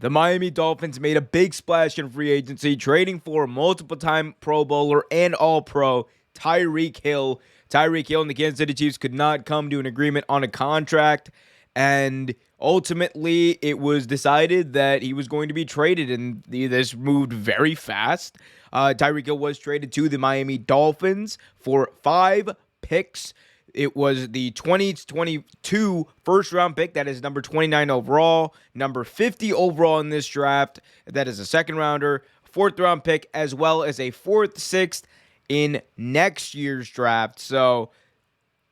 The Miami Dolphins made a big splash in free agency, trading for multiple-time Pro Bowler and All-Pro Tyreek Hill. Tyreek Hill and the Kansas City Chiefs could not come to an agreement on a contract, and ultimately it was decided that he was going to be traded, and this moved very fast. Tyreek Hill was traded to the Miami Dolphins for 5 picks. It was the 2022 first-round pick. That is number 29 overall, number 50 overall in this draft. That is a second-rounder, fourth-round pick, as well as a fourth, sixth in next year's draft. So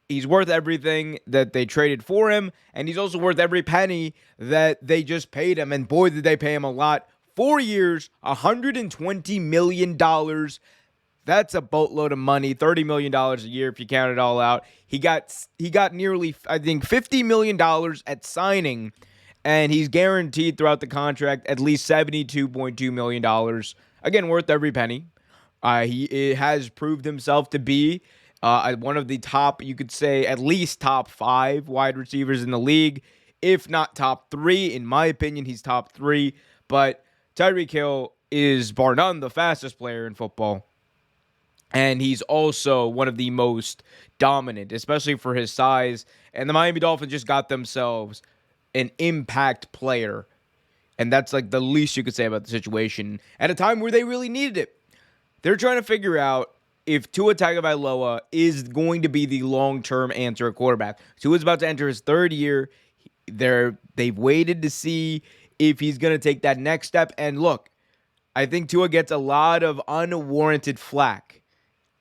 he's worth everything that they traded for him, and he's also worth every penny that they just paid him. And boy, did they pay him a lot. 4 years, $120 million. That's a boatload of money, $30 million a year if you count it all out. He got nearly, I think, $50 million at signing, and he's guaranteed throughout the contract at least $72.2 million. Again, worth every penny. He has proved himself to be one of the top, you could say, at least top 5 wide receivers in the league, if not top 3. In my opinion, he's top 3. But Tyreek Hill is, bar none, the fastest player in football. And he's also one of the most dominant, especially for his size. And the Miami Dolphins just got themselves an impact player. And that's like the least you could say about the situation at a time where they really needed it. They're trying to figure out if Tua Tagovailoa is going to be the long-term answer at quarterback. Tua's about to enter his 3rd year. They've waited to see if he's going to take that next step. And look, I think Tua gets a lot of unwarranted flack.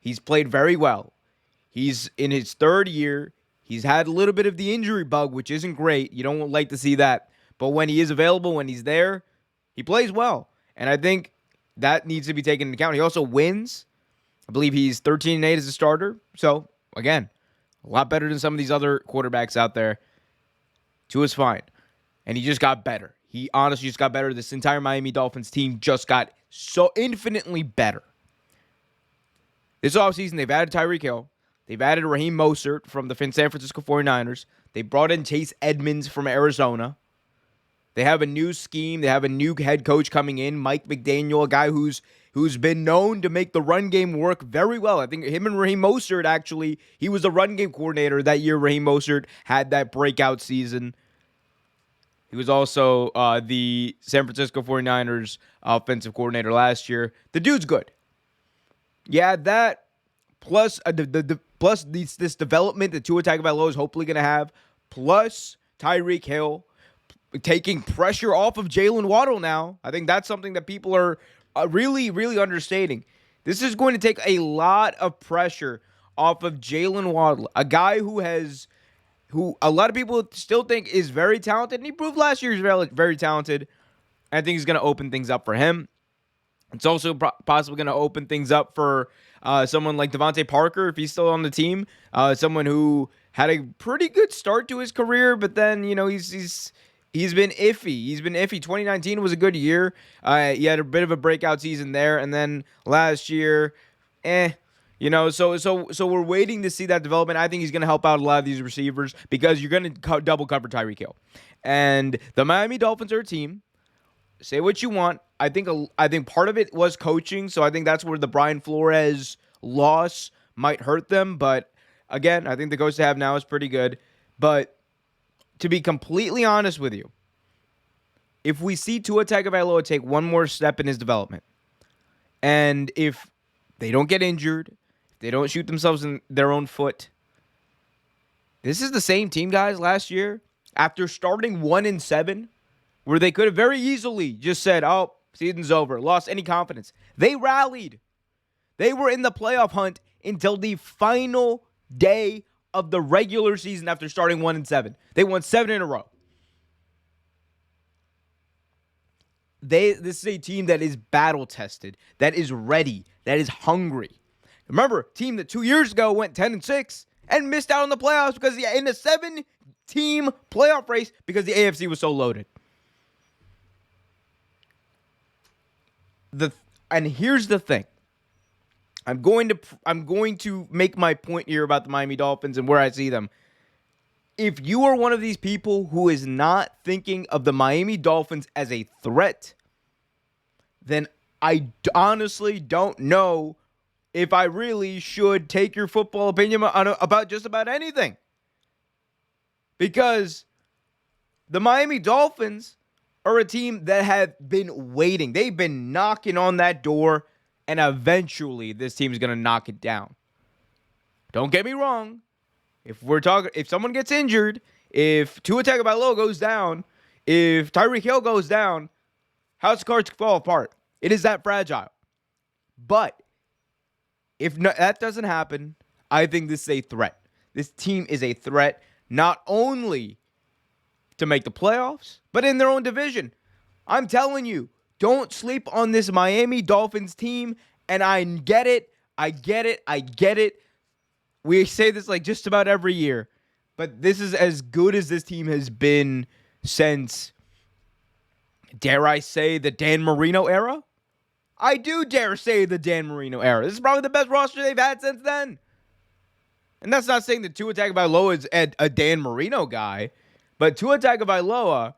He's played very well. He's in his 3rd year. He's had a little bit of the injury bug, which isn't great. You don't like to see that. But when he is available, when he's there, he plays well. And I think that needs to be taken into account. He also wins. I believe he's 13-8 as a starter. So, again, a lot better than some of these other quarterbacks out there. Tua's fine. And he just got better. He honestly just got better. This entire Miami Dolphins team just got so infinitely better. This offseason, they've added Tyreek Hill. They've added Raheem Mostert from the San Francisco 49ers. They brought in Chase Edmonds from Arizona. They have a new scheme. They have a new head coach coming in, Mike McDaniel, a guy who's been known to make the run game work very well. I think him and Raheem Mostert, actually, he was the run game coordinator that year Raheem Mostert had that breakout season. He was also the San Francisco 49ers offensive coordinator last year. The dude's good. Yeah, that plus this development that Tua Tagovailoa is hopefully going to have, plus Tyreek Hill taking pressure off of Jalen Waddle now. I think that's something that people are really, really understating. This is going to take a lot of pressure off of Jalen Waddle, a guy who a lot of people still think is very talented, and he proved last year he's very, very talented. I think he's going to open things up for him. It's also possibly going to open things up for someone like Devontae Parker if he's still on the team. Someone who had a pretty good start to his career, but then he's been iffy. He's been iffy. 2019 was a good year. He had a bit of a breakout season there, and then last year, So we're waiting to see that development. I think he's going to help out a lot of these receivers because you're going to double cover Tyreek Hill, and the Miami Dolphins are a team. Say what you want. I think part of it was coaching, so I think that's where the Brian Flores loss might hurt them. But again, I think the coach they have now is pretty good. But to be completely honest with you, if we see Tua Tagovailoa take one more step in his development, and if they don't get injured, if they don't shoot themselves in their own foot, this is the same team, guys, last year after starting 1-7. Where they could have very easily just said, oh, season's over, lost any confidence. They rallied. They were in the playoff hunt until the final day of the regular season after starting 1-7. They won 7 in a row. This is a team that is battle-tested, that is ready, that is hungry. Remember, a team that 2 years ago went 10-6 and missed out on the playoffs because in a 7-team playoff race because the AFC was so loaded. And here's the thing. I'm going to make my point here about the Miami Dolphins and where I see them. if you are one of these people who is not thinking of the Miami Dolphins as a threat, then I honestly don't know if I really should take your football opinion about just about anything. Because the Miami Dolphins are a team that have been waiting. They've been knocking on that door, and eventually this team is going to knock it down. Don't get me wrong. If someone gets injured, if Tua Tagovailoa goes down, if Tyreek Hill goes down, house cards fall apart. It is that fragile. But if that doesn't happen, I think this is a threat. This team is a threat not only to make the playoffs, but in their own division. I'm telling you, don't sleep on this Miami Dolphins team. And I get it. We say this like just about every year. But this is as good as this team has been since, dare I say, the Dan Marino era? I do dare say the Dan Marino era. This is probably the best roster they've had since then. And that's not saying that Tua Tagovailoa is a Dan Marino guy, but Tua Tagovailoa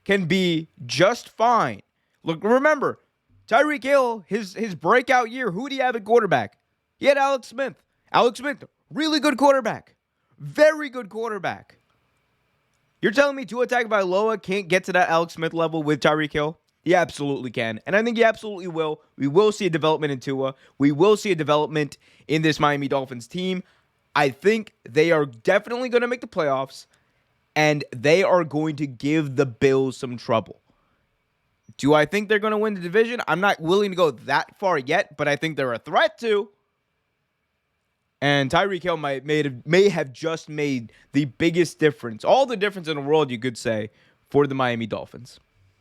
can be just fine. Look, remember, Tyreek Hill, his breakout year, who did he have at quarterback? He had Alex Smith. Alex Smith, really good quarterback. Very good quarterback. You're telling me Tua Tagovailoa can't get to that Alex Smith level with Tyreek Hill? He absolutely can. And I think he absolutely will. We will see a development in Tua. We will see a development in this Miami Dolphins team. I think they are definitely going to make the playoffs, and they are going to give the Bills some trouble. Do I think they're going to win the division? I'm not willing to go that far yet, but I think they're a threat to. And Tyreek Hill may have just made the biggest difference, all the difference in the world, you could say, for the Miami Dolphins.